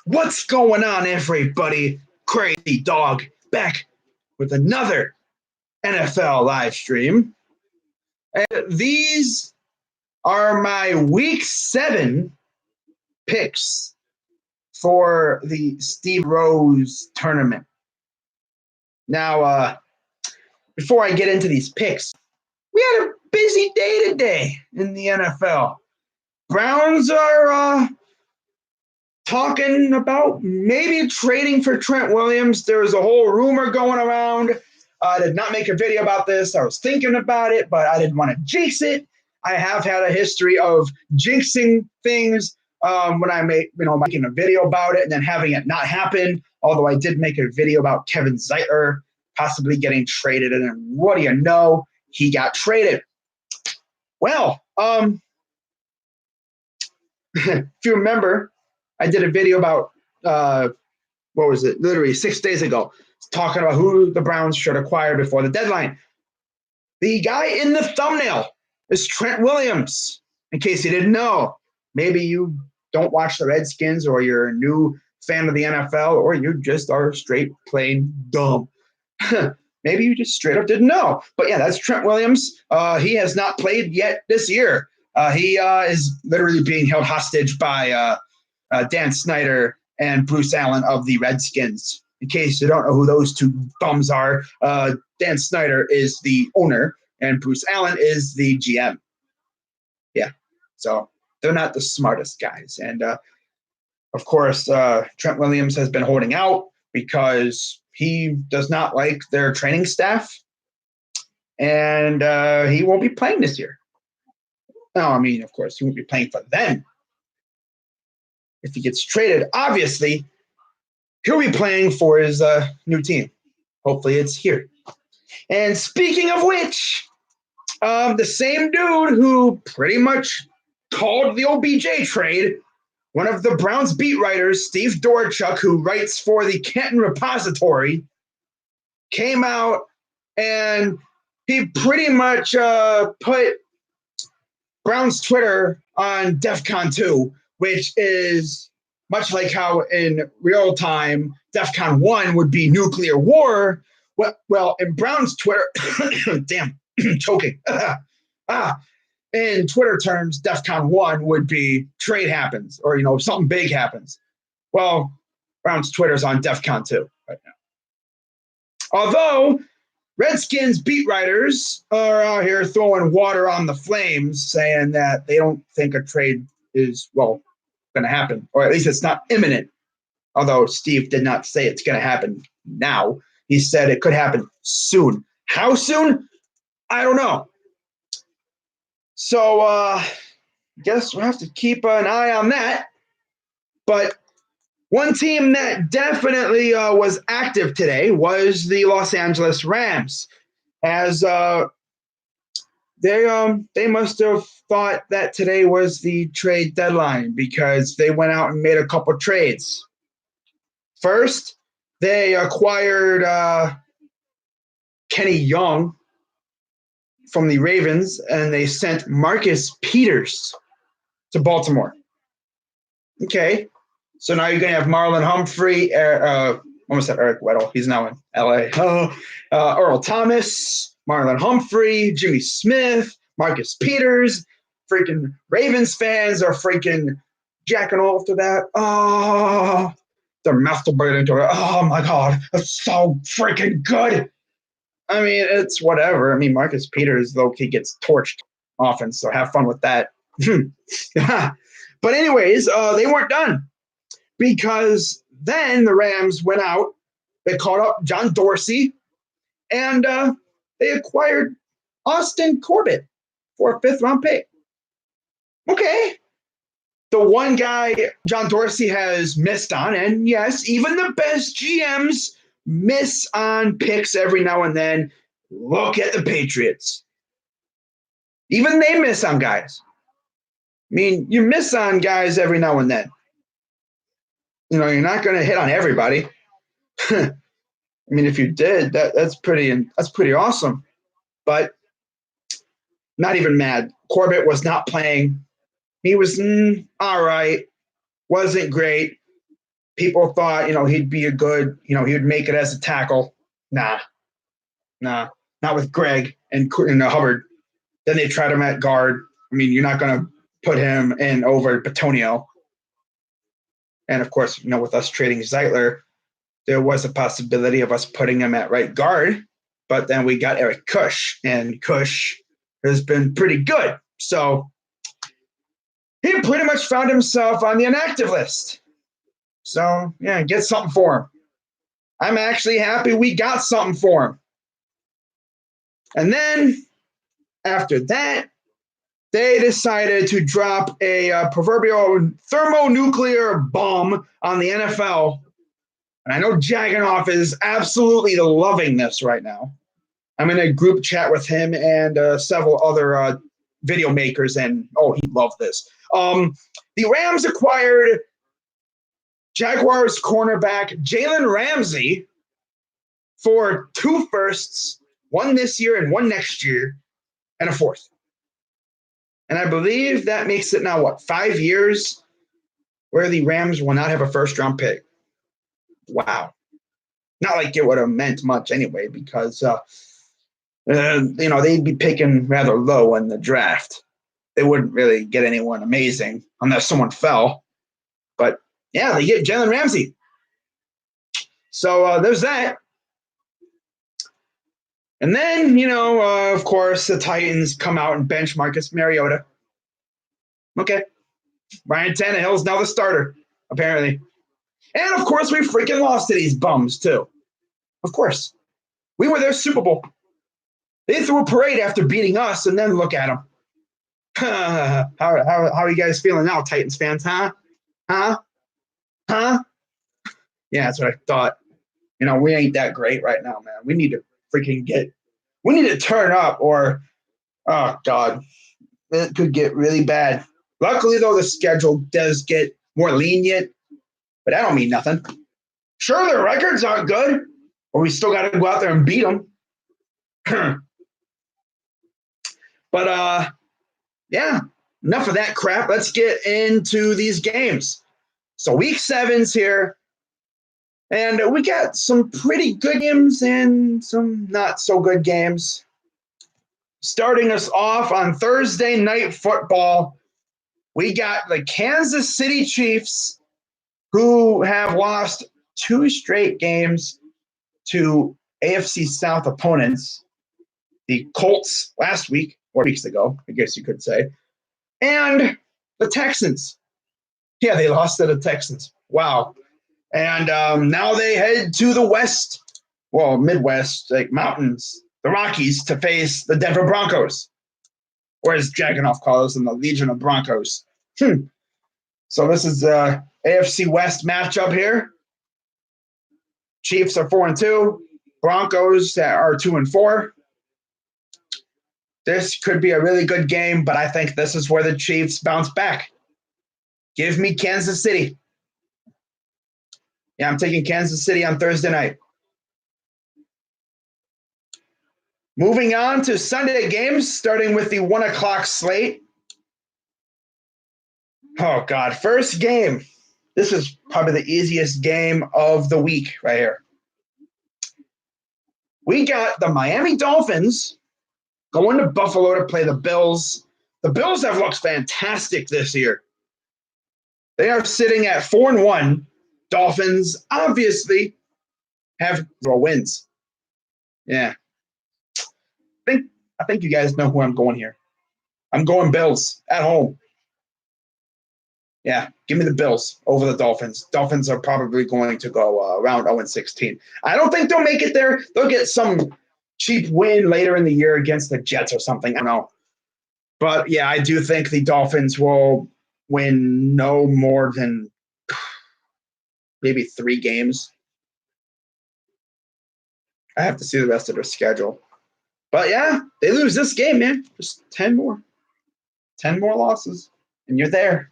What's going on, everybody? Crazy Dog back with another NFL live stream. And these are my week 7 picks for the Steve Rose tournament. Now, before I get into these picks, we had a busy day today in the NFL. Browns are talking about maybe trading for Trent Williams. There was a whole rumor going around. I did not make a video about this. I was thinking about it, but I didn't want to jinx it. I have had a history of jinxing things when I making a video about it and then having it not happen. Although I did make a video about Kevin Zeitler possibly getting traded, and then what do you know? He got traded. Well, if you remember, I did a video about, literally 6 days ago, talking about who the Browns should acquire before the deadline. The guy in the thumbnail is Trent Williams, in case you didn't know. Maybe you don't watch the Redskins, or you're a new fan of the NFL, or you just are straight plain dumb. Maybe you just straight up didn't know. But yeah, that's Trent Williams. He has not played yet this year. He is literally being held hostage by Dan Snyder and Bruce Allen of the Redskins. In case you don't know who those two bums are, Dan Snyder is the owner and Bruce Allen is the GM. Yeah, so they're not the smartest guys. And of course, Trent Williams has been holding out because he does not like their training staff, and he won't be playing this year. No, I mean, of course, he won't be playing for them. If he gets traded, obviously, he'll be playing for his new team. Hopefully it's here. And speaking of which, the same dude who pretty much called the OBJ trade, one of the Browns beat writers, Steve Dorchuk, who writes for the Canton Repository, came out and he pretty much put Browns Twitter on DEFCON 2, which is much like how in real time DEFCON 1 would be nuclear war. Well, in Browns Twitter, damn, choking. In Twitter terms, DEFCON 1 would be trade happens, or something big happens. Well, Browns Twitter's on DEFCON 2 right now. Although Redskins beat writers are out here throwing water on the flames, saying that they don't think a trade is, going to happen, or at least it's not imminent. Although Steve did not say it's going to happen now. He said it could happen soon. How soon? I don't know. So I guess we'll have to keep an eye on that. But one team that definitely was active today was the Los Angeles Rams, as they must have thought that today was the trade deadline, because they went out and made a couple trades. First, they acquired Kenny Young from the Ravens, and they sent Marcus Peters to Baltimore. Okay. So now you're going to have Marlon Humphrey, almost said Eric Weddle. He's now in L.A. Earl Thomas, Marlon Humphrey, Jimmy Smith, Marcus Peters. Freaking Ravens fans are freaking jacking off to that. Oh, they're masturbating to it. Oh, my God. That's so freaking good. I mean, it's whatever. I mean, Marcus Peters, low-key, gets torched often, so have fun with that. But anyways, they weren't done. Because then the Rams went out, they called up John Dorsey, and they acquired Austin Corbett for a 5th-round pick. Okay. The one guy John Dorsey has missed on, and yes, even the best GMs miss on picks every now and then. Look at the Patriots. Even they miss on guys. I mean, you miss on guys every now and then. You're not going to hit on everybody. I mean, if you did, that's pretty awesome. But not even mad. Corbett was not playing. He was all right. Wasn't great. People thought, he'd be a good, he would make it as a tackle. Nah, not with Greg and Hubbard. Then they tried him at guard. I mean, you're not going to put him in over Batonio. And of course, with us trading Zeitler, there was a possibility of us putting him at right guard, but then we got Eric Kush, and Kush has been pretty good. So he pretty much found himself on the inactive list. So, yeah, get something for him. I'm actually happy we got something for him. And then after that, they decided to drop a proverbial thermonuclear bomb on the NFL. And I know Jagganoff is absolutely loving this right now. I'm in a group chat with him and several other video makers, and he'd love this. The Rams acquired Jaguars cornerback Jalen Ramsey for 2 firsts, 1 this year and 1 next year, and a 4th. And I believe that makes it now, 5 years where the Rams will not have a first-round pick. Wow. Not like it would have meant much anyway, because, they'd be picking rather low in the draft. They wouldn't really get anyone amazing unless someone fell. But, yeah, they get Jalen Ramsey. So there's that. And then, of course, the Titans come out and bench Marcus Mariota. Okay. Ryan Tannehill's now the starter, apparently. And, of course, we freaking lost to these bums, too. Of course. We were their Super Bowl. They threw a parade after beating us, and then look at them. How are you guys feeling now, Titans fans, huh? Huh? Yeah, that's what I thought. We ain't that great right now, man. We need to turn up, or, oh, God, it could get really bad. Luckily, though, the schedule does get more lenient, but that don't mean nothing. Sure, their records aren't good, but we still got to go out there and beat them. But, yeah, enough of that crap. Let's get into these games. So week 7's here, and we got some pretty good games and some not so good games. Starting us off on Thursday Night Football, we got the Kansas City Chiefs, who have lost 2 straight games to AFC South opponents. The Colts last week, or weeks ago, I guess you could say. And the Texans. Yeah, they lost to the Texans. Wow. And now they head to the West, Midwest, like mountains, the Rockies, to face the Denver Broncos, or as Jagganoff calls them, the Legion of Broncos. So this is AFC West matchup here. Chiefs are 4-2. Broncos are 2-4. This could be a really good game, but I think this is where the Chiefs bounce back. Give me Kansas City. Yeah, I'm taking Kansas City on Thursday night. Moving on to Sunday games, starting with the 1 o'clock slate. Oh, God. First game. This is probably the easiest game of the week right here. We got the Miami Dolphins going to Buffalo to play the Bills. The Bills have looked fantastic this year. They are sitting at 4-1. Dolphins obviously have 0 wins. Yeah. I think you guys know who I'm going here. I'm going Bills at home. Yeah, give me the Bills over the Dolphins. Dolphins are probably going to go around 0-16. I don't think they'll make it there. They'll get some cheap win later in the year against the Jets or something. I don't know. But, yeah, I do think the Dolphins will win no more than maybe 3 games. I have to see the rest of their schedule. But, yeah, they lose this game, man. Just 10 more. 10 more losses, and you're there.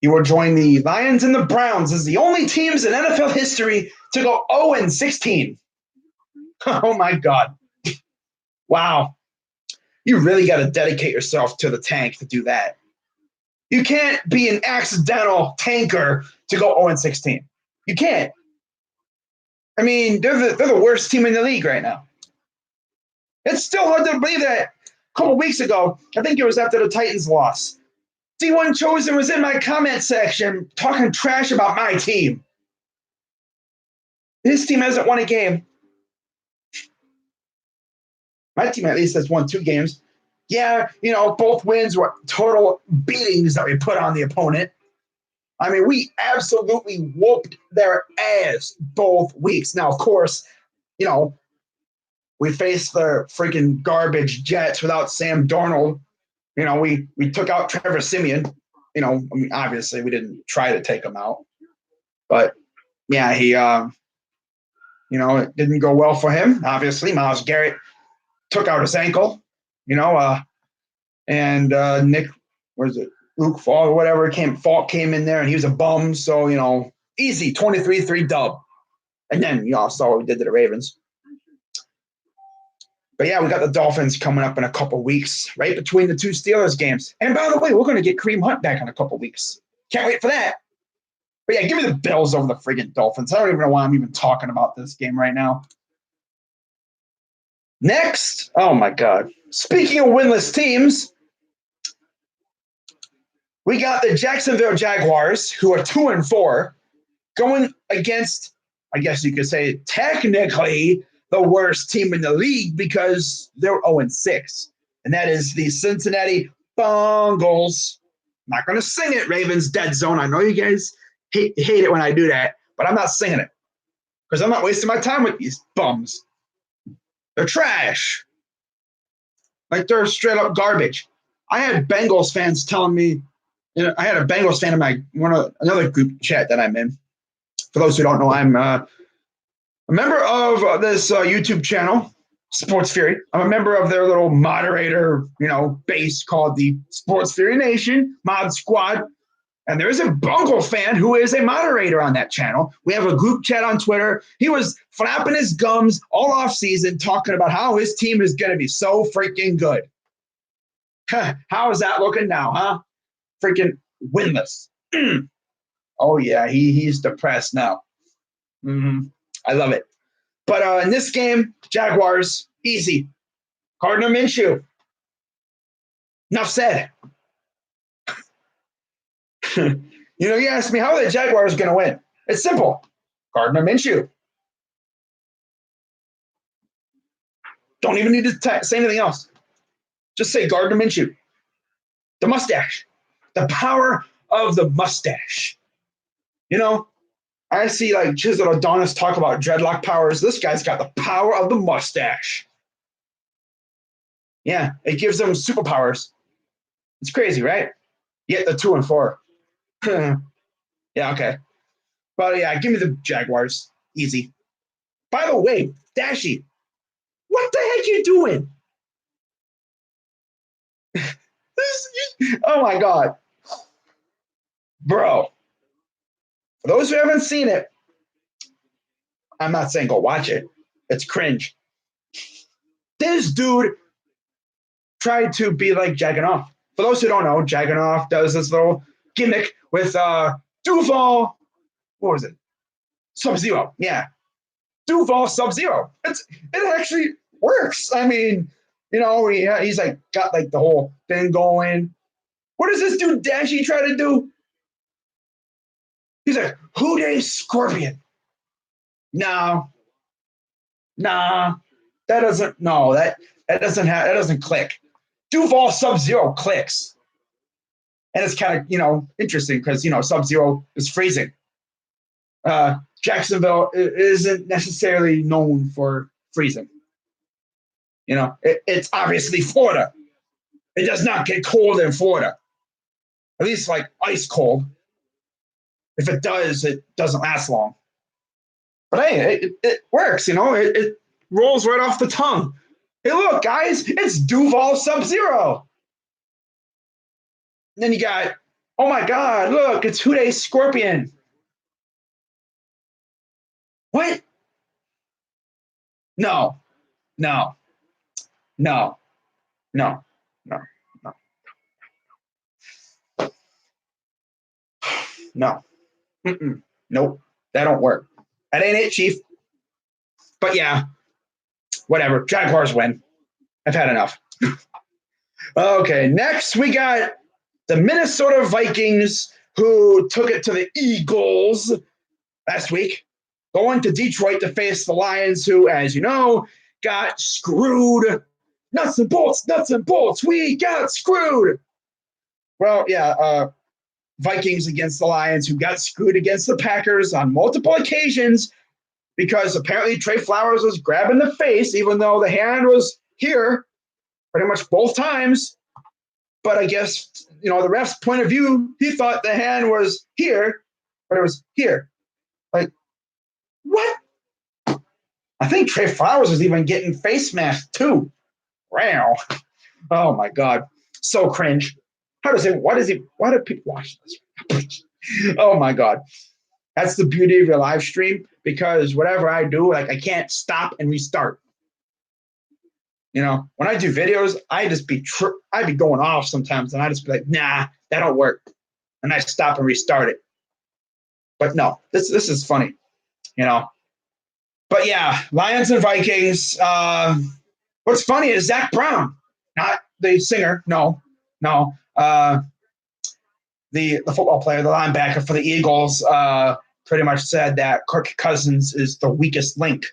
You will join the Lions and the Browns as the only teams in NFL history to go 0-16. Oh, my God. Wow. You really got to dedicate yourself to the tank to do that. You can't be an accidental tanker to go 0-16. You can't. I mean, they're the worst team in the league right now. It's still hard to believe that a couple weeks ago, I think it was after the Titans loss, D1 Chosen was in my comment section talking trash about my team. His team hasn't won a game. My team at least has won 2 games. Yeah, both wins were total beatings that we put on the opponent. I mean, we absolutely whooped their ass both weeks. Now, of course, we faced the freaking garbage Jets without Sam Darnold. We took out Trevor Siemian. I mean, obviously we didn't try to take him out, but yeah, he, it didn't go well for him. Obviously, Myles Garrett took out his ankle, and Nick, Luke Falk or whatever Falk came in there and he was a bum. So, easy 23-3 dub. And then y'all saw what we did to the Ravens. But yeah, we got the Dolphins coming up in a couple weeks, right between the 2 Steelers games. And by the way, we're going to get Kareem Hunt back in a couple weeks. Can't wait for that. But yeah, give me the Bills over the friggin' Dolphins. I don't even know why I'm even talking about this game right now. Next, oh my God. Speaking of winless teams, we got the Jacksonville Jaguars, who are 2-4, going against, I guess you could say, technically the worst team in the league because they're 0-6. And that is the Cincinnati Bengals. I'm not going to sing it, Ravens Dead Zone. I know you guys hate it when I do that, but I'm not singing it because I'm not wasting my time with these bums. They're trash. Like, they're straight up garbage. I had Bengals fans telling me, I had a Bengals fan in another group chat that I'm in. For those who don't know, I'm a member of this YouTube channel, Sports Fury. I'm a member of their little moderator, base called the Sports Fury Nation Mod Squad. And there is a Bronco fan who is a moderator on that channel. We have a group chat on Twitter. He was flapping his gums all off season talking about how his team is going to be so freaking good. How is that looking now, huh? Freaking winless. Oh, yeah, he's depressed now. I love it. But in this game, Jaguars, easy. Gardner Minshew. Enough said. You asked me, how are the Jaguars going to win? It's simple. Gardner Minshew. Don't even need to say anything else. Just say Gardner Minshew. The mustache. The power of the mustache. I see like Chisel Adonis talk about dreadlock powers. This guy's got the power of the mustache. Yeah, it gives them superpowers. It's crazy, right? Yet the 2-4. Yeah, okay. But yeah, give me the Jaguars. Easy. By the way, Dashy, what the heck you doing? Oh my God. Bro. For those who haven't seen it, I'm not saying go watch it. It's cringe. This dude tried to be like Jagganoff. For those who don't know, Jagganoff does this little gimmick with Duval. What was it? Sub-Zero. Yeah. Duval Sub-Zero. It actually works. I mean, he's like got like the whole thing going. What does this dude Dashy try to do? He's like, Houday Scorpion. No. Nah. That doesn't click. Duval Sub-Zero clicks. And it's kind of, interesting because, Sub-Zero is freezing. Jacksonville isn't necessarily known for freezing. It's obviously Florida. It does not get cold in Florida. At least like ice cold. If it does, it doesn't last long. But hey, it works, it rolls right off the tongue. Hey, look, guys, it's Duval Sub-Zero. And then you got, oh my God, look, it's Houday Scorpion. What? No. No. No. No. No. No. No. Nope, that don't work. That ain't it, Chief. But yeah, whatever. Jaguars win. I've had enough. Okay, next we got the Minnesota Vikings, who took it to the Eagles last week, going to Detroit to face the Lions, who, as you know, got screwed. Nuts and bolts, nuts and bolts. We got screwed. Well, yeah, Vikings against the Lions, who got screwed against the Packers on multiple occasions because apparently Trey Flowers was grabbing the face, even though the hand was here pretty much both times. But I guess, the ref's point of view, he thought the hand was here, but it was here. Like, what? I think Trey Flowers was even getting face masked too. Wow. Oh my God. So cringe. Why do people watch this? Oh my God. That's the beauty of your live stream, because whatever I do, like, I can't stop and restart. When I do videos, I'd be going off sometimes, and I just be like, nah, that don't work. And I stop and restart it. But no, this is funny, But yeah, Lions and Vikings. What's funny is Zach Brown, not the singer, no. The football player, the linebacker for the Eagles, pretty much said that Kirk Cousins is the weakest link.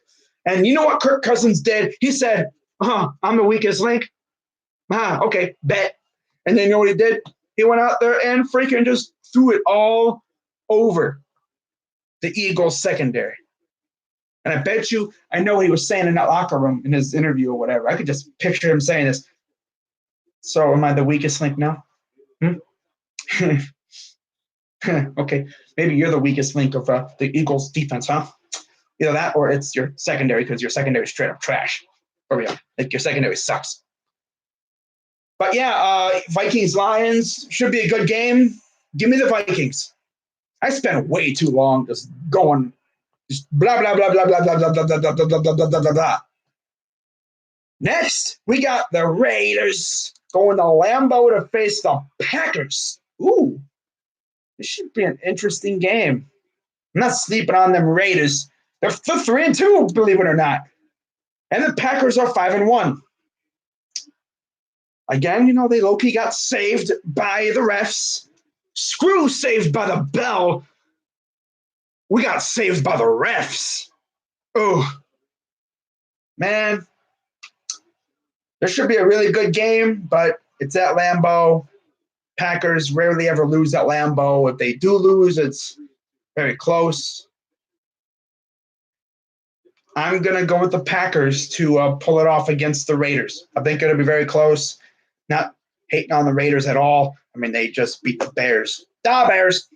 And you know what Kirk Cousins did? He said, I'm the weakest link. Okay, bet. And then you know what he did? He went out there and freaking just threw it all over the Eagles secondary. And I bet you, I know what he was saying in that locker room in his interview or whatever. I could just picture him saying this. So am I the weakest link now? Okay, maybe you're the weakest link of the Eagles defense, huh? Either that or it's your secondary, because your secondary is straight up trash. For real. Like, your secondary sucks. But yeah, Vikings-Lions should be a good game. Give me the Vikings. I spent way too long just going just blah, blah, blah, blah, blah, blah, blah, blah, blah, blah, blah, blah, blah, blah, blah. Next, we got the Raiders going to Lambeau to face the Packers. Ooh, this should be an interesting game. I'm not sleeping on them Raiders. They're 3-2, believe it or not. And the Packers are 5-1. Again, they low-key got saved by the refs. Screw saved by the bell. We got saved by the refs. Oh, man. This should be a really good game, but it's at Lambeau. Packers rarely ever lose at Lambeau. If they do lose, it's very close. I'm going to go with the Packers to pull it off against the Raiders. I think it'll be very close. Not hating on the Raiders at all. I mean, they just beat the Bears. Da Bears!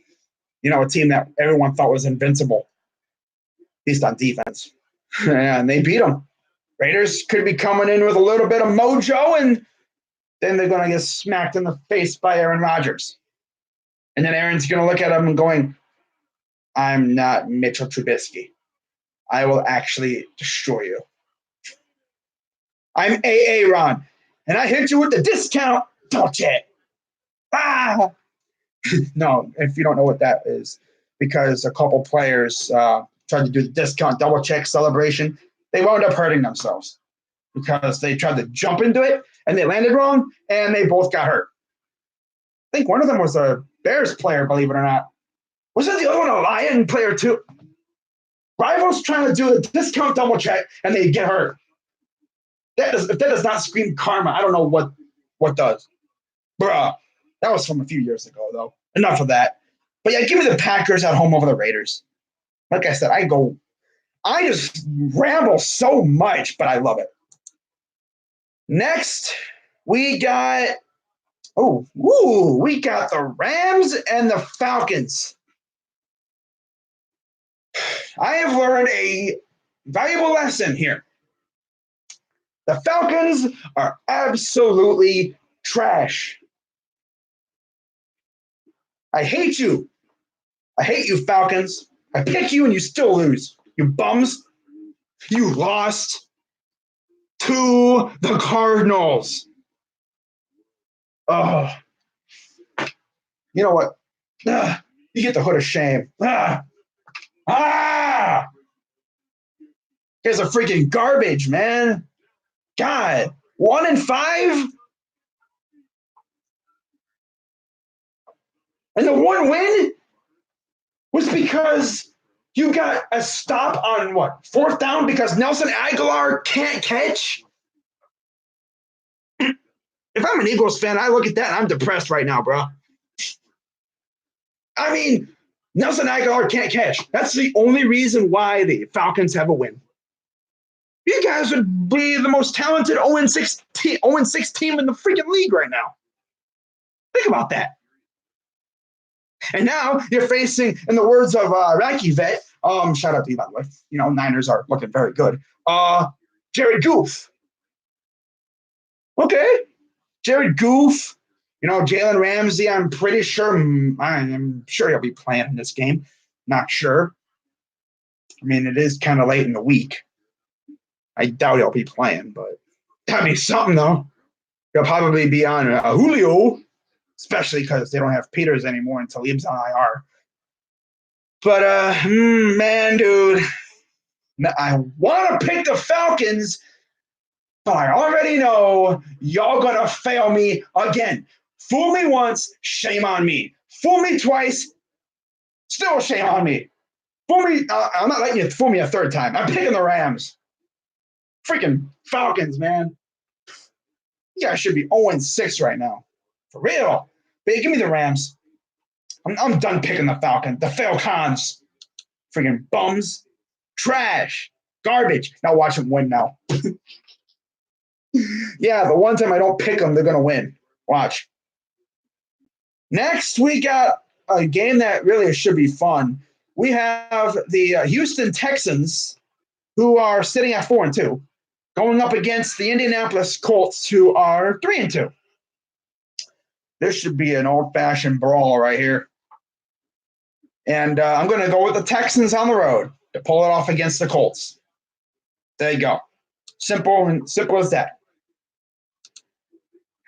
A team that everyone thought was invincible, at least on defense. And they beat them. Raiders could be coming in with a little bit of mojo, and then they're going to get smacked in the face by Aaron Rodgers. And then Aaron's going to look at him and going, I'm not Mitchell Trubisky. I will actually destroy you. I'm Aaron, and I hit you with the discount. Don't you? No, if you don't know what that is, because a couple players tried to do the discount double check celebration. They wound up hurting themselves because they tried to jump into it, and they landed wrong, and they both got hurt. I think one of them was a Bears player, believe it or not. Wasn't the other one a Lion player too? Rivals trying to do a discount double check, and they get hurt. If that does not scream karma, I don't know what does. Bruh, that was from a few years ago, though. Enough of that. But yeah, give me the Packers at home over the Raiders. Like I said, I just ramble so much, but I love it. Next, we got the Rams and the Falcons. I have learned a valuable lesson here. The Falcons are absolutely trash. I hate you. I hate you, Falcons. I pick you and you still lose. You bums. You lost to the Cardinals. Oh. You know what? You get the hood of shame. Ah! Ah! You guys are freaking garbage, man. God. 1-5? And the one win was because you got a stop on what? 4th down because Nelson Aguilar can't catch? If I'm an Eagles fan, I look at that and I'm depressed right now, bro. I mean, Nelson Aguilar can't catch. That's the only reason why the Falcons have a win. You guys would be the most talented 0-6 team in the freaking league right now. Think about that. And now you're facing, in the words of Rocky Vet, shout out to you, by the way. You know, Niners are looking very good. Jared Goff. Okay. Jared Goff. You know, Jalen Ramsey, I'm sure he'll be playing in this game. Not sure. I mean, it is kind of late in the week. I doubt he'll be playing, but that'd be something, though. He'll probably be on Julio, especially because they don't have Peters anymore until Talib's on IR. But, man, dude, I want to pick the Falcons, but I already know y'all going to fail me again. Fool me once, shame on me. Fool me twice, still shame on me. Fool me, I'm not letting you fool me a 3rd time. I'm picking the Rams. Freaking Falcons, man. You guys should be 0-6 right now. For real. But give me the Rams. I'm done picking the Falcons. The Falcons. Freaking bums. Trash. Garbage. Now watch them win now. Yeah, the one time I don't pick them, they're going to win. Watch. Next, we got a game that really should be fun. We have the Houston Texans, who are sitting at 4-2, going up against the Indianapolis Colts, who are 3-2. This should be an old-fashioned brawl right here. And I'm going to go with the Texans on the road to pull it off against the Colts. There you go. Simple as that.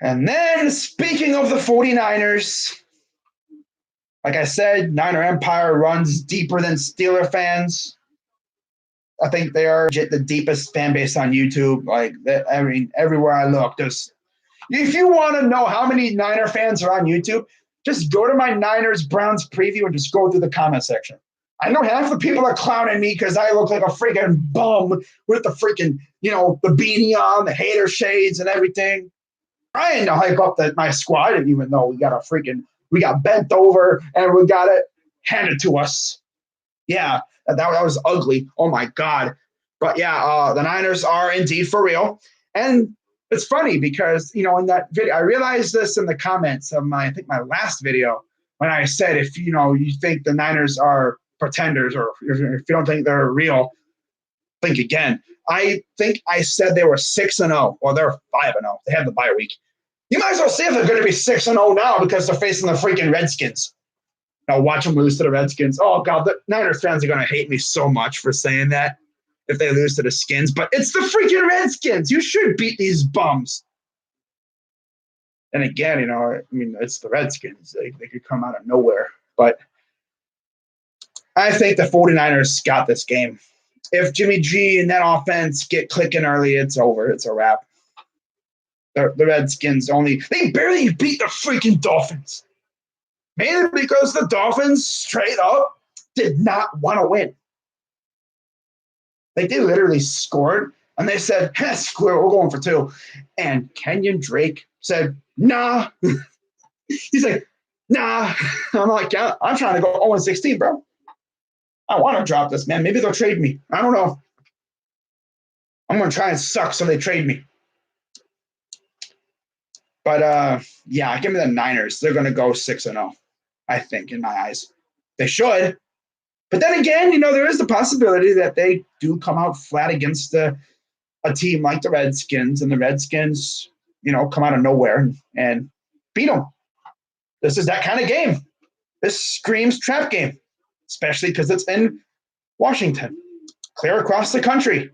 And then, speaking of the 49ers, like I said, Niner Empire runs deeper than Steeler fans. I think they are the deepest fan base on YouTube. Like, I mean, everywhere I look, if you want to know how many Niner fans are on YouTube, just go to my Niners-Browns preview and just go through the comment section. I know half the people are clowning me because I look like a freaking bum with the freaking, the beanie on, the hater shades and everything. Trying to hype up my squad. I didn't even know we got bent over and we got it handed to us. Yeah, that was ugly. Oh my God. But yeah, the Niners are indeed for real. And it's funny because, in that video, I realized this in the comments of my last video when I said, if, you think the Niners are pretenders or if you don't think they're real, think again. I think I said they were 6-0, or they're 5-0. They have the bye week. You might as well see if they're going to be 6-0 now because they're facing the freaking Redskins. Now watch them lose to the Redskins. Oh, God, the Niners fans are going to hate me so much for saying that if they lose to the Skins. But it's the freaking Redskins. You should beat these bums. And again, it's the Redskins. They could come out of nowhere. But I think the 49ers got this game. If Jimmy G and that offense get clicking early, it's over. It's a wrap. The Redskins they barely beat the freaking Dolphins. Mainly because the Dolphins straight up did not want to win. Like, they literally scored, and they said, screw it, we're going for 2. And Kenyon Drake said, nah. He's like, nah. I'm like, yeah, I'm trying to go 0-16, bro. I want to drop this, man. Maybe they'll trade me. I don't know. I'm going to try and suck so they trade me. But, yeah, give me the Niners. They're going to go 6-0, I think, in my eyes. They should. But then again, there is the possibility that they do come out flat against a team like the Redskins, and the Redskins, come out of nowhere and beat them. This is that kind of game. This screams trap game, especially because it's in Washington, clear across the country.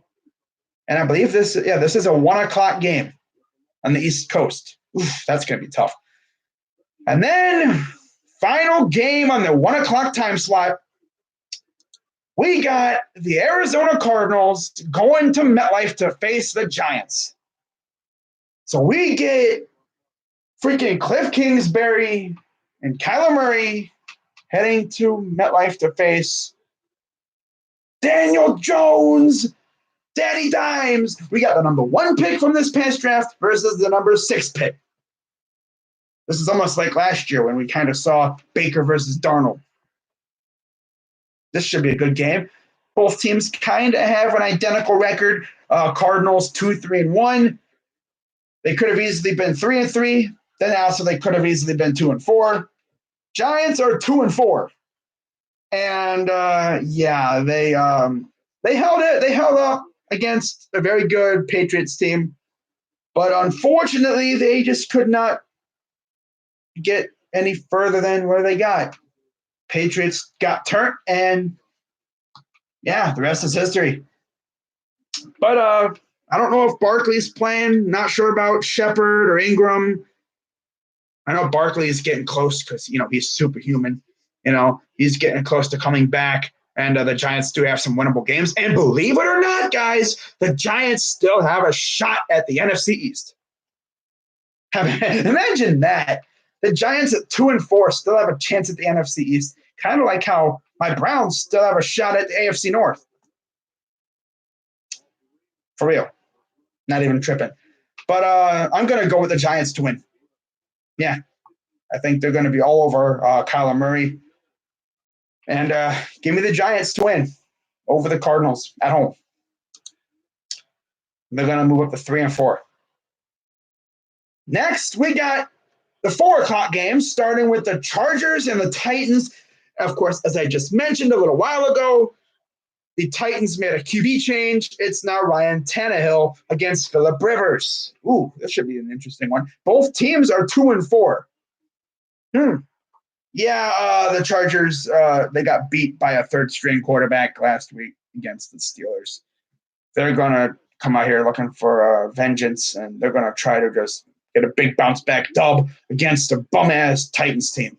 And I believe this is a 1:00 game on the East Coast. Oof, that's going to be tough. And then final game on the 1 o'clock time slot. We got the Arizona Cardinals going to MetLife to face the Giants. So we get freaking Cliff Kingsbury and Kyler Murray heading to MetLife to face Daniel Jones, Daddy Dimes. We got the number 1 pick from this past draft versus the number 6 pick. This is almost like last year when we kind of saw Baker versus Darnold. This should be a good game. Both teams kind of have an identical record. Cardinals 2-3-1. They could have easily been 3-3. Then also they could have easily been 2-4. Giants are 2-4. And they held it. They held up against a very good Patriots team, but unfortunately, they just could not get any further than where they got. Patriots got turned, and the rest is history. But I don't know if Barkley's playing. Not sure about Shepard or Ingram. I know Barkley is getting close because he's superhuman. He's getting close to coming back. And the Giants do have some winnable games. And believe it or not, guys, the Giants still have a shot at the NFC East. Imagine that. The Giants at 2-4 still have a chance at the NFC East. Kind of like how my Browns still have a shot at the AFC North. For real. Not even tripping. But I'm going to go with the Giants to win. Yeah. I think they're going to be all over Kyler Murray. And give me the Giants to win over the Cardinals at home. They're going to move up to 3-4. Next, we got the 4 o'clock games, starting with the Chargers and the Titans. Of course, as I just mentioned a little while ago, the Titans made a QB change. It's now Ryan Tannehill against Phillip Rivers. Ooh, this should be an interesting one. Both teams are 2-4. Yeah, the Chargers, they got beat by a third-string quarterback last week against the Steelers. They're going to come out here looking for vengeance, and they're going to try to just get a big bounce-back dub against a bum-ass Titans team.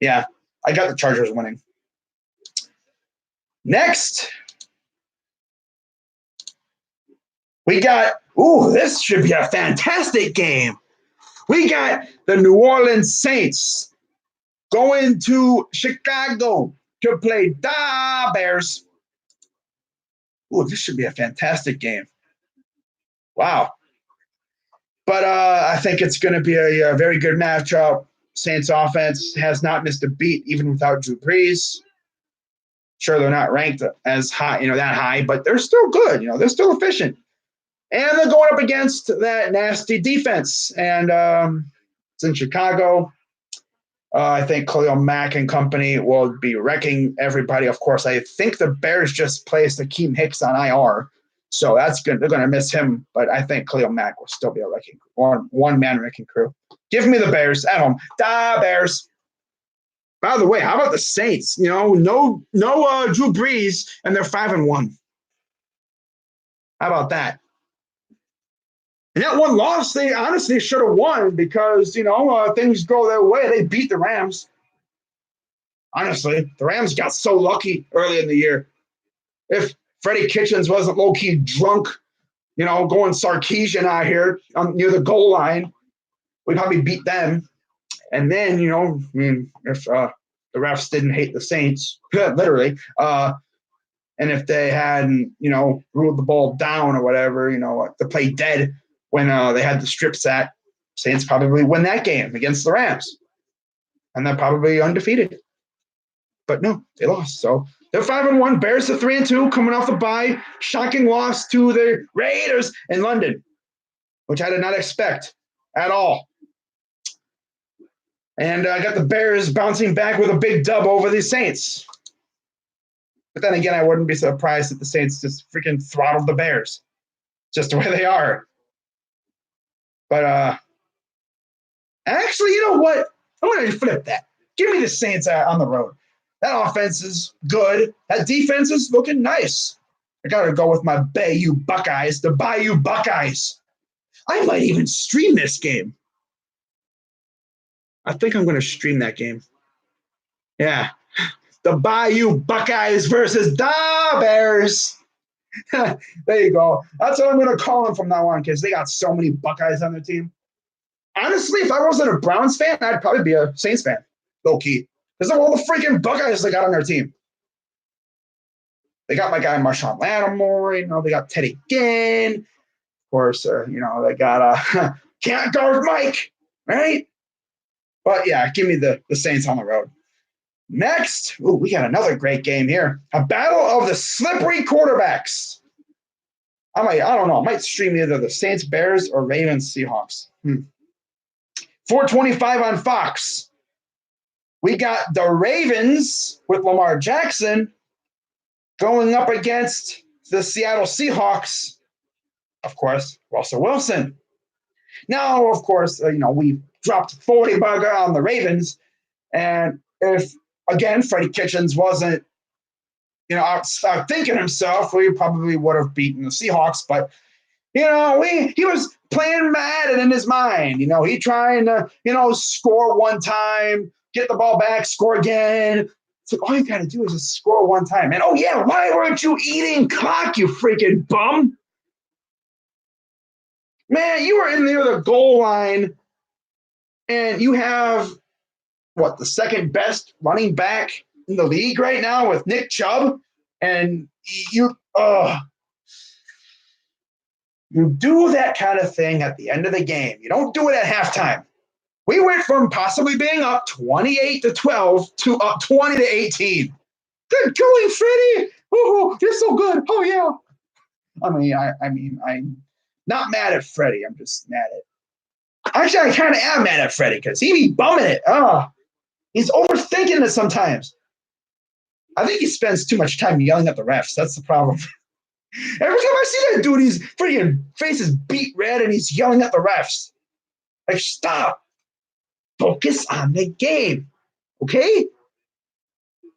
Yeah, I got the Chargers winning. Next, we got, this should be a fantastic game. We got the New Orleans Saints going to Chicago to play the Bears. This should be a fantastic game. Wow. But I think it's going to be a very good matchup. Saints offense has not missed a beat even without Drew Brees. Sure, they're not ranked as high, that high, but they're still good. They're still efficient. And they're going up against that nasty defense. And it's in Chicago. I think Khalil Mack and company will be wrecking everybody. Of course, I think the Bears just placed Akeem Hicks on IR. So that's good. They're going to miss him. But I think Khalil Mack will still be a wrecking crew, one-man wrecking crew. Give me the Bears at home. Da Bears. By the way, how about the Saints? No Drew Brees, and they're 5-1. How about that? And that one loss, they honestly should have won because, things go their way. They beat the Rams. Honestly, the Rams got so lucky early in the year. If Freddie Kitchens wasn't low-key drunk, going Sarkeesian out here near the goal line, we'd probably beat them. And then, if the refs didn't hate the Saints, literally, and if they hadn't, ruled the ball down or whatever, the play dead when they had the strip set, Saints probably win that game against the Rams. And they're probably undefeated. But no, they lost. So they're 5-1. Bears are 3-2, coming off the bye. Shocking loss to the Raiders in London, which I did not expect at all. And I got the Bears bouncing back with a big dub over the Saints. But then again, I wouldn't be surprised if the Saints just freaking throttled the Bears. Just the way they are. But actually, you know what? I'm going to flip that. Give me the Saints on the road. That offense is good. That defense is looking nice. I got to go with my Bayou Buckeyes, the Bayou Buckeyes. I might even stream this game. I think I'm going to stream that game. Yeah. The Bayou Buckeyes versus the Bears. There you go. That's what I'm going to call them from now on because they got so many Buckeyes on their team. Honestly, if I wasn't a Browns fan, I'd probably be a Saints fan, low key. Because of all the freaking Buckeyes they got on their team. They got my guy Marshawn Lattimore. They got Teddy Ginn. Of course, they got can't guard Mike, right? But yeah, give me the Saints on the road. Next, we got another great game here. A battle of the slippery quarterbacks. I don't know. I might stream either the Saints, Bears, or Ravens, Seahawks. 4:25 on Fox. We got the Ravens with Lamar Jackson going up against the Seattle Seahawks, of course, Russell Wilson. Now, of course, we dropped 40 bugger on the Ravens. And if, again, Freddie Kitchens wasn't, out thinking himself, we probably would have beaten the Seahawks. But, he was playing Madden in his mind. He trying to, score one time, get the ball back, score again. It's like, all you got to do is just score one time. And, oh, yeah, why weren't you eating clock, you freaking bum? Man, you were in near the goal line, and you have, the second best running back in the league right now with Nick Chubb, and you do that kind of thing at the end of the game. You don't do it at halftime. We went from possibly being up 28-12 to up 20-18. Good going, Freddie. Oh, you're so good. Oh, yeah. I'm not mad at Freddie. I'm just mad at. Actually, I kind of am mad at Freddie because he be bumming it. He's overthinking it sometimes. I think he spends too much time yelling at the refs. That's the problem. Every time I see that dude, his freaking face is beat red and he's yelling at the refs. Like, stop. Focus on the game. Okay?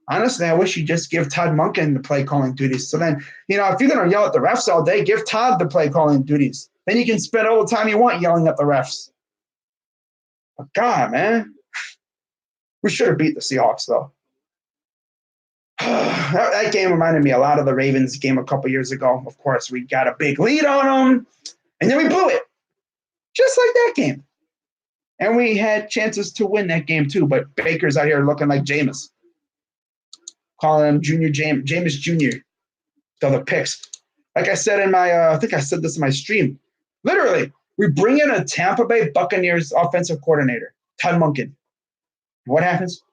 Honestly, I wish you just give Todd Monken the play calling duties. So then, if you're going to yell at the refs all day, give Todd the play calling duties. Then you can spend all the time you want yelling at the refs. But God, man. We should have beat the Seahawks, though. That game reminded me a lot of the Ravens game a couple years ago. Of course, we got a big lead on them, and then we blew it. Just like that game. And we had chances to win that game, too, but Baker's out here looking like Jameis. Calling him Jameis Jr. The other picks. Like I said in my, I think I said this in my stream. Literally, we bring in a Tampa Bay Buccaneers offensive coordinator, Todd Monken. What happens?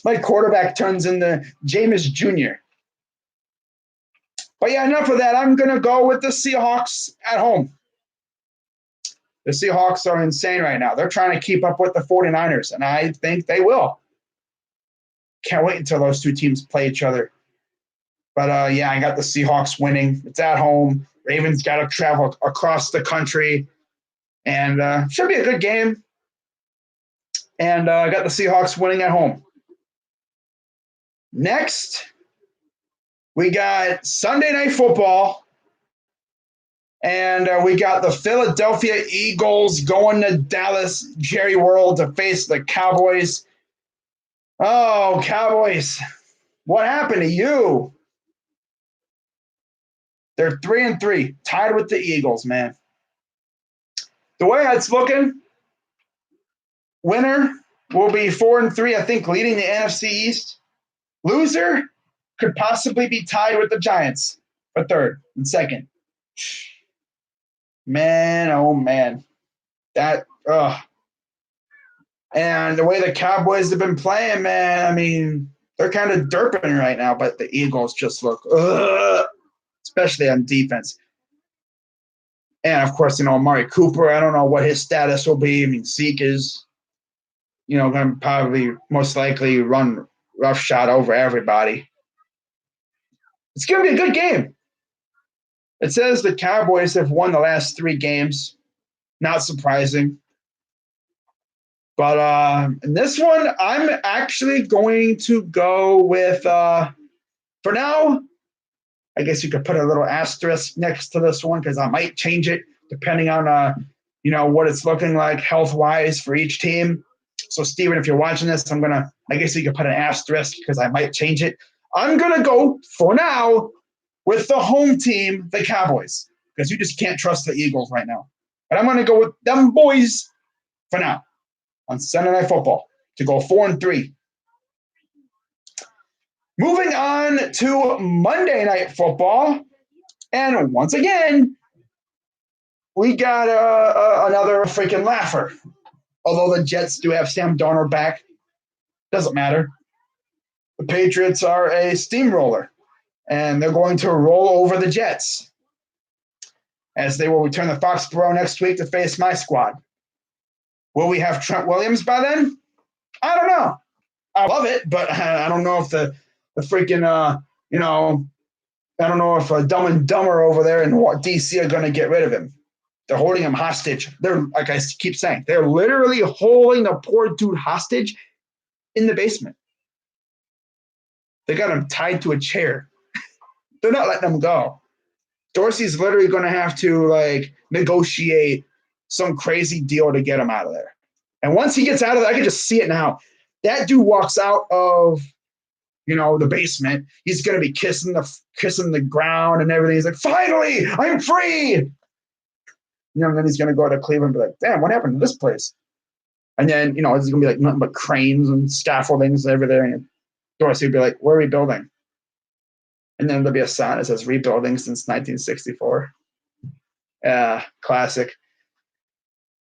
My quarterback turns into Jameis Jr. But yeah, enough of that. I'm going to go with the Seahawks at home. The Seahawks are insane right now. They're trying to keep up with the 49ers, and I think they will. Can't wait until those two teams play each other. But, yeah, I got the Seahawks winning. It's at home. Ravens got to travel across the country. And should be a good game. And I got the Seahawks winning at home. Next, we got Sunday Night Football. And we got the Philadelphia Eagles going to Dallas, Jerry World, to face the Cowboys. Oh, Cowboys. What happened to you? They're 3-3, tied with the Eagles, man. The way it's looking, winner will be 4-3, I think, leading the NFC East. Loser could possibly be tied with the Giants for third and second. Man, oh, man. And the way the Cowboys have been playing, man, they're kind of derping right now, but the Eagles just look, especially on defense. And, of course, Amari Cooper, I don't know what his status will be. Zeke is, going to probably most likely run roughshod over everybody. It's going to be a good game. It says the Cowboys have won the last 3 games. Not surprising. But in this one, I'm actually going to go with, for now, I guess you could put a little asterisk next to this one because I might change it depending on, what it's looking like health-wise for each team. So, Steven, if you're watching this, I guess you could put an asterisk because I might change it. I'm going to go, for now, with the home team, the Cowboys, because you just can't trust the Eagles right now. But I'm going to go with them boys for now on Sunday Night Football to go 4-3. Moving on to Monday Night Football. And once again, we got another freaking laugher. Although the Jets do have Sam Darnold back, doesn't matter. The Patriots are a steamroller, and they're going to roll over the Jets as they will return to Foxborough next week to face my squad. Will we have Trent Williams by then? I don't know. I love it, but I don't know if the freaking, I don't know if Dumb and Dumber over there in D.C. are going to get rid of him. They're holding him hostage. They're, like I keep saying, they're literally holding the poor dude hostage in the basement. They got him tied to a chair. They're not letting him go. Dorsey's literally going to have to, negotiate some crazy deal to get him out of there. And once he gets out of there, I can just see it now. That dude walks out of, the basement. He's going to be kissing the ground and everything. He's like, finally, I'm free. And then he's going to go to Cleveland and be like, damn, what happened to this place? And then, it's going to be like nothing but cranes and scaffoldings over there. And Dorsey would be like, we're rebuilding. And then there'll be a sign that says rebuilding since 1964. Classic.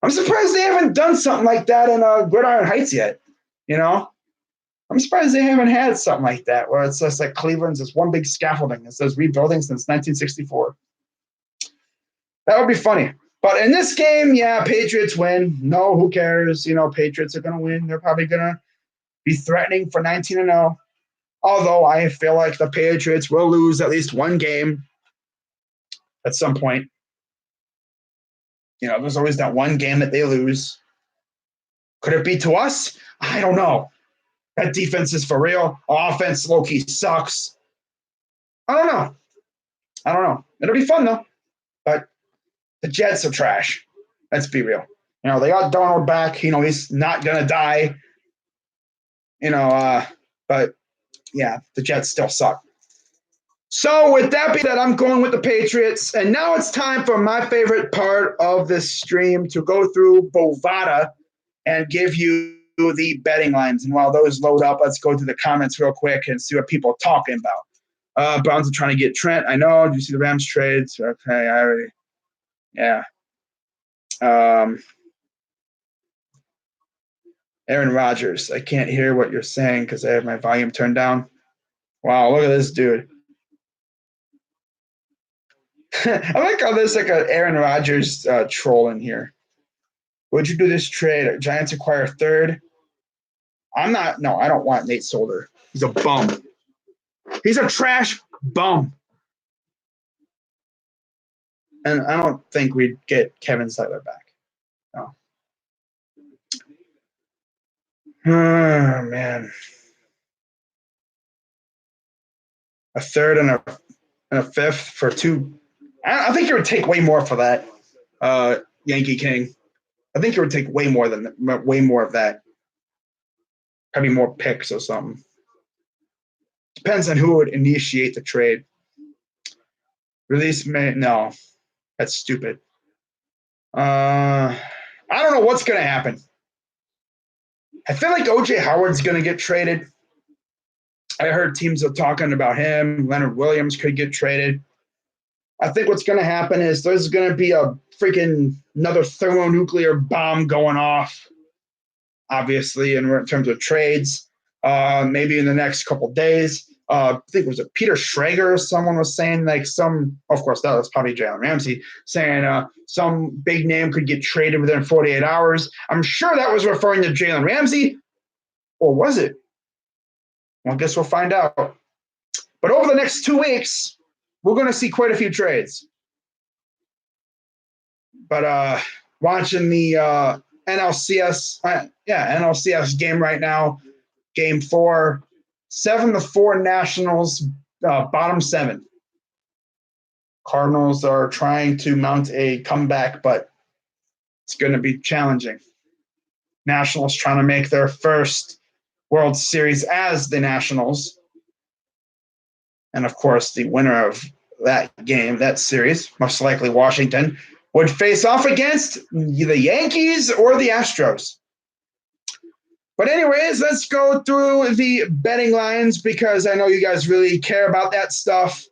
I'm surprised they haven't done something like that in Gridiron Heights yet. I'm surprised they haven't had something like that where it's just like Cleveland's this one big scaffolding that says rebuilding since 1964. That would be funny. But in this game, yeah, Patriots win. No, who cares? Patriots are going to win. They're probably going to be threatening for 19-0. Although I feel like the Patriots will lose at least one game at some point. There's always that one game that they lose. Could it be to us? I don't know. That defense is for real. Offense low-key sucks. I don't know. It'll be fun, though. But the Jets are trash. Let's be real. They got Darnold back. He's not going to die. But, yeah, the Jets still suck. So with that being said, I'm going with the Patriots. And now it's time for my favorite part of this stream to go through Bovada and give you the betting lines. And while those load up, let's go to the comments real quick and see what people are talking about. Browns are trying to get Trent. I know. Did you see the Rams trades? Okay, I already. Yeah. Aaron Rodgers. I can't hear what you're saying because I have my volume turned down. Wow, look at this dude. I like how there's like an Aaron Rodgers troll in here. Would you do this trade? Giants acquire third. I don't want Nate Solder. He's a bum. He's a trash bum. And I don't think we'd get Kevin Zeitler back. No. Oh, man. A third and a fifth for two. I think it would take way more for that, Yankee King. I think it would take way more of that. Probably more picks or something. Depends on who would initiate the trade. Release May? No, that's stupid. I don't know what's going to happen. I feel like O.J. Howard's going to get traded. I heard teams are talking about him. Leonard Williams could get traded. I think what's going to happen is there's going to be a freaking another thermonuclear bomb going off, obviously, in terms of trades, maybe in the next couple of days. I think it was Peter Schrager, someone was saying of course, that was probably Jalen Ramsey, saying some big name could get traded within 48 hours. I'm sure that was referring to Jalen Ramsey, or was it? Well, I guess we'll find out. But over the next 2 weeks, we're going to see quite a few trades. But watching the NLCS game right now, game 4, 7-4 Nationals, bottom 7. Cardinals are trying to mount a comeback, but it's going to be challenging. Nationals trying to make their first World Series as the Nationals. And, of course, the winner of that game, that series, most likely Washington, would face off against the Yankees or the Astros. But anyways, let's go through the betting lines because I know you guys really care about that stuff.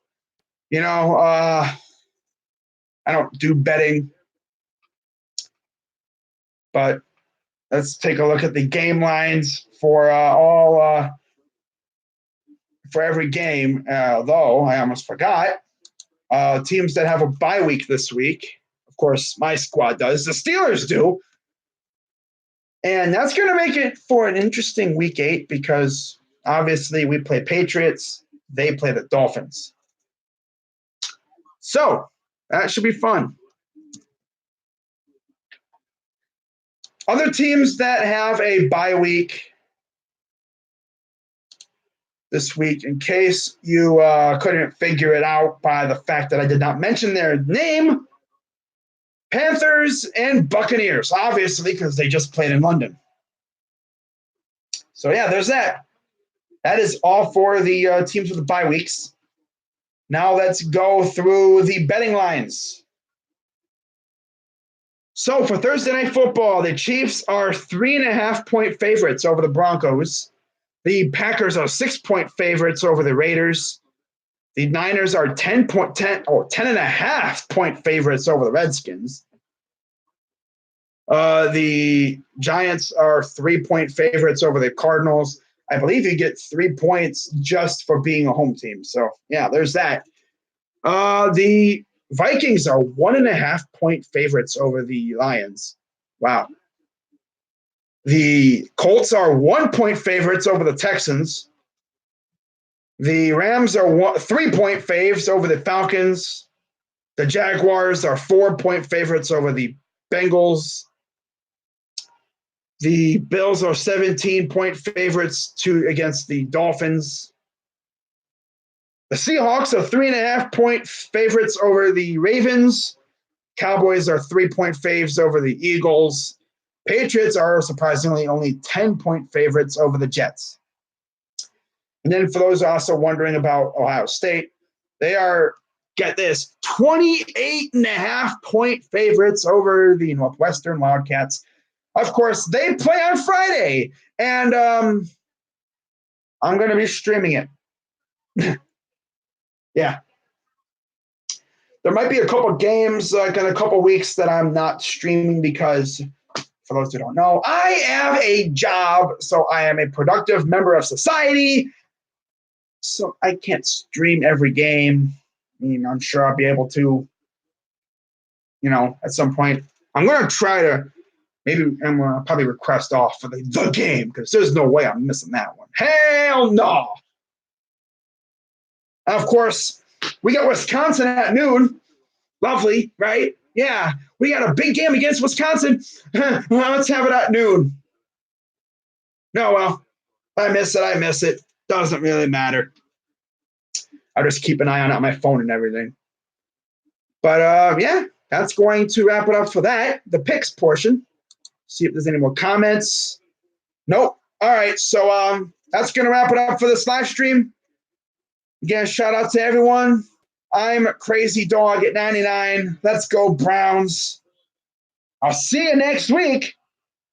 I don't do betting. But let's take a look at the game lines for for every game. Though I almost forgot, teams that have a bye week this week. Of course, my squad does. The Steelers do, and that's going to make it for an interesting Week 8 because obviously we play Patriots. They play the Dolphins, so that should be fun. Other teams that have a bye week this week, in case you couldn't figure it out by the fact that I did not mention their name, Panthers and Buccaneers, obviously, because they just played in London. So, yeah, there's that. That is all for the teams with the bye weeks. Now let's go through the betting lines. So for Thursday Night Football, the Chiefs are 3.5-point favorites over the Broncos. The Packers are 6-point favorites over the Raiders. The Niners are 10.5-point favorites over the Redskins. The Giants are 3-point favorites over the Cardinals. I believe you get 3 points just for being a home team. So, yeah, there's that. The Vikings are 1.5-point favorites over the Lions. Wow. The Colts are 1-point favorites over the Texans. The Rams are 3-point faves over the Falcons. The Jaguars are 4-point favorites over the Bengals. The Bills are 17-point favorites against the Dolphins. The Seahawks are 3.5-point favorites over the Ravens. Cowboys are 3-point faves over the Eagles. Patriots are surprisingly only 10-point favorites over the Jets. And then for those also wondering about Ohio State, they are, get this, 28.5-point favorites over the Northwestern Wildcats. Of course, they play on Friday, and I'm going to be streaming it. Yeah. There might be a couple games in a couple weeks that I'm not streaming because, for those who don't know, I have a job, so I am a productive member of society, so I can't stream every game. I mean, I'm sure I'll be able to, at some point. I'm going to try to, maybe I'm going to probably request off for the game because there's no way I'm missing that one. Hell no! And of course, we got Wisconsin at noon. Lovely, right? Yeah, we got a big game against Wisconsin. Let's have it at noon. No, well, I miss it. Doesn't really matter. I just keep an eye on it on my phone and everything. But, yeah, that's going to wrap it up for that, the picks portion. See if there's any more comments. Nope. All right, so that's going to wrap it up for this live stream. Again, shout out to everyone. I'm Crazy Dog at 99. Let's go Browns. I'll see you next week.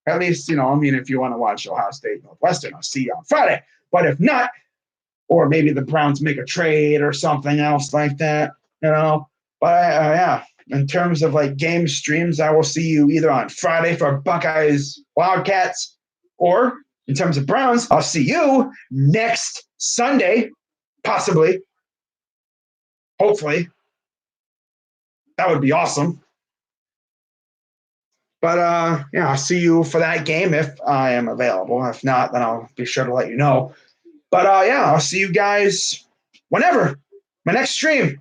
At least, if you want to watch Ohio State Northwestern, I'll see you on Friday. But if not, or maybe the Browns make a trade or something else like that, But, yeah, in terms of game streams, I will see you either on Friday for Buckeyes Wildcats, or in terms of Browns, I'll see you next Sunday. Possibly. Hopefully. That would be awesome. But, yeah, I'll see you for that game if I am available. If not, then I'll be sure to let you know. But, yeah, I'll see you guys whenever. My next stream.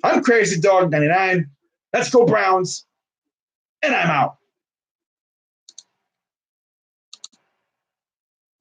I'm Crazy Dog 99. Let's go Browns. And I'm out.